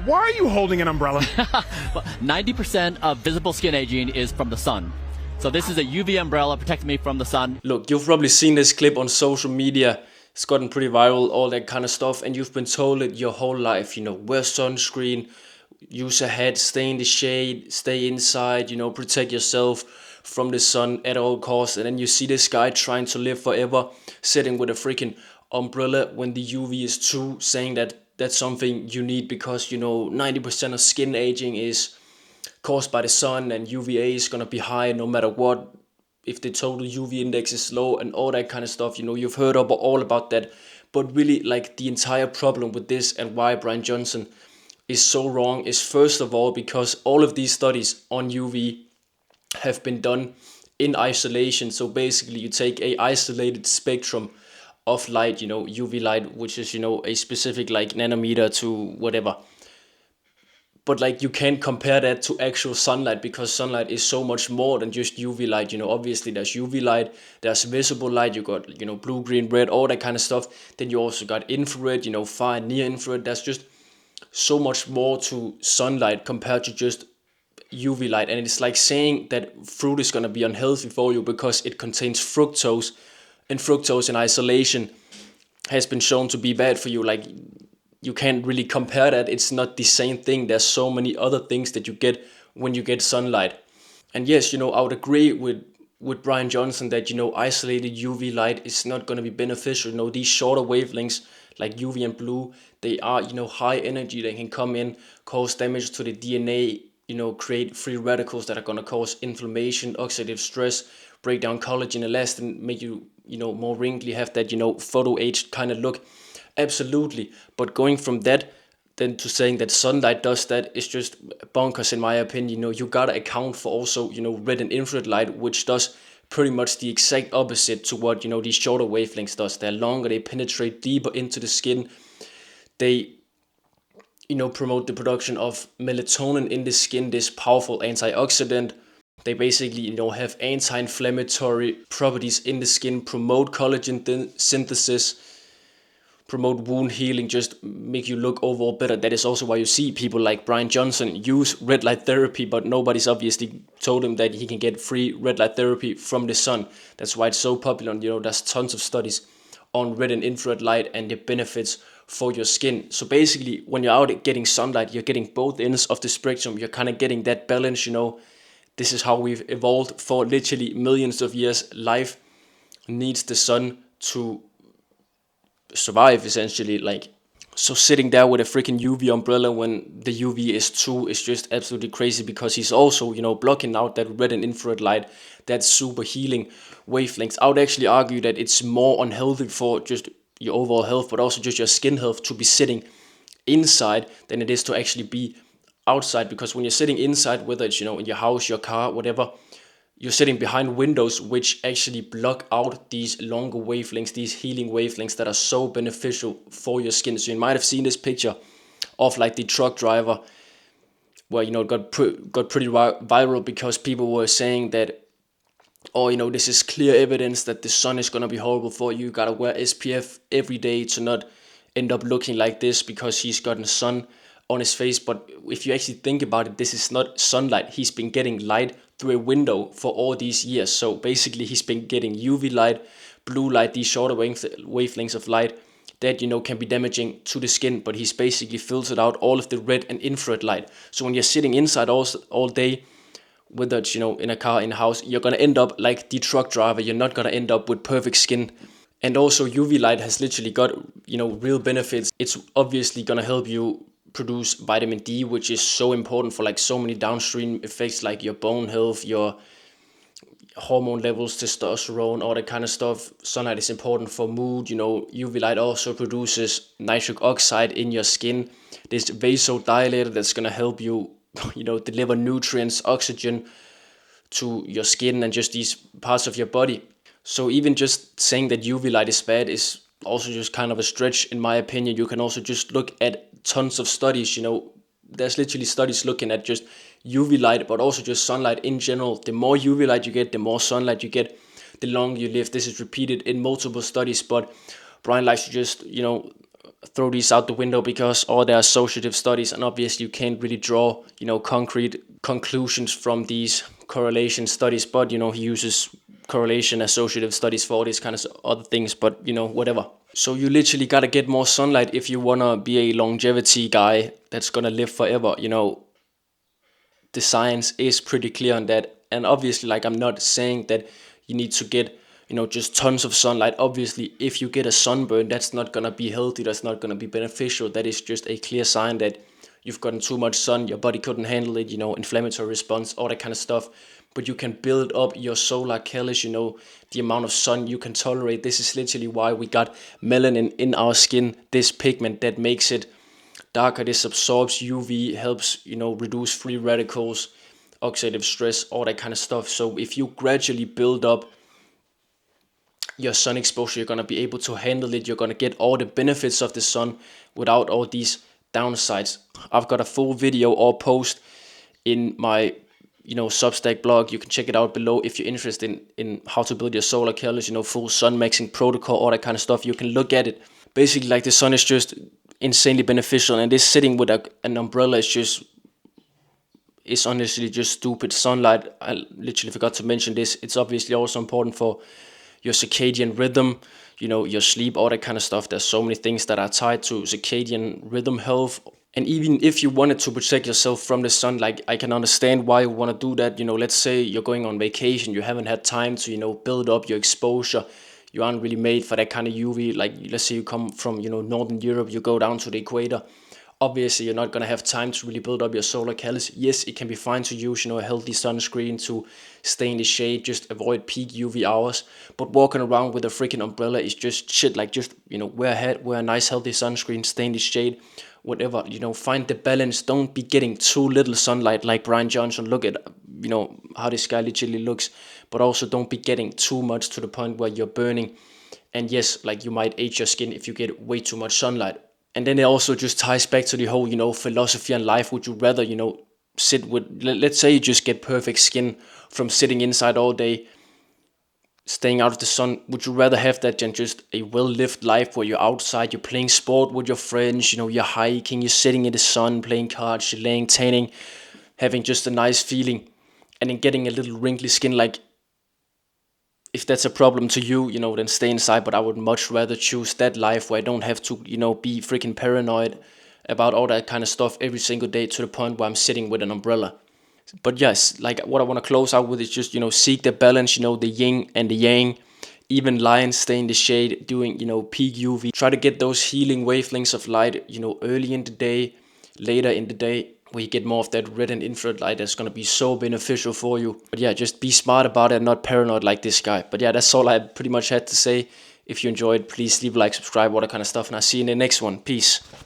Why are you holding an umbrella? 90% of visible skin aging is from the sun. So this is a UV umbrella protecting me from the sun. Look, you've probably seen this clip on social media. It's gotten pretty viral, all that kind of stuff. And you've been told it your whole life, wear sunscreen, use a hat, stay in the shade, stay inside, protect yourself from the sun at all costs. And then you see this guy trying to live forever, sitting with a freaking umbrella when the UV is true, saying that that's something you need because, 90% of skin aging is caused by the sun and UVA is going to be high no matter what, if the total UV index is low and all that kind of stuff. You've heard all about that. But really, like, the entire problem with this and why Bryan Johnson is so wrong is, first of all, because all of these studies on UV have been done in isolation. So basically you take a isolated spectrum of light, UV light, which is, a specific like nanometer to whatever. But like, you can't compare that to actual sunlight because sunlight is so much more than just UV light. Obviously there's UV light, there's visible light, you got, blue, green, red, all that kind of stuff. Then you also got infrared, far and near infrared. There's just so much more to sunlight compared to just UV light. And it's like saying that fruit is going to be unhealthy for you because it contains fructose, and fructose in isolation has been shown to be bad for you. Like, you can't really compare that. It's not the same thing. There's so many other things that you get when you get sunlight. And yes, I would agree with Bryan Johnson that, isolated UV light is not going to be beneficial. These shorter wavelengths like UV and blue, they are, high energy. They can come in, cause damage to the DNA, create free radicals that are going to cause inflammation, oxidative stress, break down collagen, elastin, make you, more wrinkly, have that, photo-aged kind of look. Absolutely. But going from that then to saying that sunlight does that is just bonkers in my opinion. You gotta account for also, red and infrared light, which does pretty much the exact opposite to what, these shorter wavelengths does. They're longer, they penetrate deeper into the skin. They, promote the production of melatonin in the skin, this powerful antioxidant. They basically, have anti-inflammatory properties in the skin, promote collagen synthesis, promote wound healing, just make you look overall better. That is also why you see people like Bryan Johnson use red light therapy, but nobody's obviously told him that he can get free red light therapy from the sun. That's why it's so popular. There's tons of studies on red and infrared light and the benefits for your skin. So basically, when you're out getting sunlight, you're getting both ends of the spectrum. You're kind of getting that balance. This is how we've evolved for literally millions of years. Life needs the sun to survive, essentially. So sitting there with a freaking UV umbrella when the UV is true is just absolutely crazy, because he's also, blocking out that red and infrared light, that super healing wavelengths. I would actually argue that it's more unhealthy for just your overall health, but also just your skin health, to be sitting inside than it is to actually be outside. Because when you're sitting inside, whether it's, in your house, your car, whatever, you're sitting behind windows which actually block out these longer wavelengths, these healing wavelengths that are so beneficial for your skin. So you might have seen this picture of like the truck driver where, it got pretty viral because people were saying that, this is clear evidence that the sun is going to be horrible for you. You got to wear SPF every day to not end up looking like this because he's gotten sun on his face. But if you actually think about it, this is not sunlight. He's been getting light through a window for all these years. So basically he's been getting UV light, blue light, these shorter wavelengths of light that, can be damaging to the skin, but he's basically filtered out all of the red and infrared light. So when you're sitting inside all day, whether it's, in a car, in a house, you're going to end up like the truck driver. You're not going to end up with perfect skin. And also UV light has literally got, real benefits. It's obviously going to help you produce vitamin D, which is so important for like so many downstream effects, like your bone health, your hormone levels, testosterone, all that kind of stuff. Sunlight is important for mood. UV light also produces nitric oxide in your skin, this vasodilator that's going to help you deliver nutrients, oxygen to your skin and just these parts of your body. So even just saying that UV light is bad is also just kind of a stretch, in my opinion. You can also just look at tons of studies. There's literally studies looking at just UV light, but also just sunlight in general. The more UV light you get, the more sunlight you get, the longer you live. This is repeated in multiple studies, but Bryan likes to just, throw these out the window because all there are associative studies, and obviously you can't really draw, concrete conclusions from these correlation studies. But he uses correlation associative studies for all these kind of other things. But whatever. So you literally gotta get more sunlight if you wanna be a longevity guy that's gonna live forever. The science is pretty clear on that. And obviously, like, I'm not saying that you need to get just tons of sunlight. Obviously, if you get a sunburn, that's not gonna be healthy, that's not gonna be beneficial. That is just a clear sign that you've gotten too much sun, your body couldn't handle it, inflammatory response, all that kind of stuff. But you can build up your solar callus, the amount of sun you can tolerate. This is literally why we got melanin in our skin, this pigment that makes it darker. This absorbs UV, helps reduce free radicals, oxidative stress, all that kind of stuff. So if you gradually build up your sun exposure, you're going to be able to handle it. You're going to get all the benefits of the sun without all these downsides. I've got a full video or post in my Substack blog. You can check it out below if you're interested in how to build your solar callus, full sun maxing protocol, all that kind of stuff. You can look at it. Basically, like, the sun is just insanely beneficial, and this sitting with an umbrella is honestly just stupid. Sunlight, I literally forgot to mention this, it's obviously also important for your circadian rhythm, your sleep, all that kind of stuff. There's so many things that are tied to circadian rhythm health. And even if you wanted to protect yourself from the sun, like, I can understand why you want to do that. Let's say you're going on vacation, you haven't had time to build up your exposure, you aren't really made for that kind of UV. Like, let's say you come from Northern Europe, you go down to the equator. Obviously, you're not going to have time to really build up your solar callus. Yes, it can be fine to use a healthy sunscreen to stay in the shade, just avoid peak UV hours. But walking around with a freaking umbrella is just shit. Like, just wear a hat, wear a nice healthy sunscreen, stay in the shade, whatever. Find the balance. Don't be getting too little sunlight like Bryan Johnson. Look at how this guy literally looks. But also don't be getting too much to the point where you're burning. And yes, like, you might age your skin if you get way too much sunlight. And then it also just ties back to the whole, philosophy on life. Would you rather, sit with, let's say you just get perfect skin from sitting inside all day, staying out of the sun. Would you rather have that than just a well-lived life where you're outside, you're playing sport with your friends, you're hiking, you're sitting in the sun, playing cards, you're laying, tanning, having just a nice feeling, and then getting a little wrinkly skin? Like, if that's a problem to you, then stay inside. But I would much rather choose that life where I don't have to, be freaking paranoid about all that kind of stuff every single day to the point where I'm sitting with an umbrella. But yes, like, what I want to close out with is just, seek the balance, the yin and the yang. Even lions stay in the shade doing, peak UV. Try to get those healing wavelengths of light, early in the day, later in the day, where you get more of that red and infrared light that's going to be so beneficial for you. But yeah, just be smart about it and not paranoid like this guy. But yeah, that's all I pretty much had to say. If you enjoyed, please leave a like, subscribe, all that kind of stuff, and I'll see you in the next one. Peace.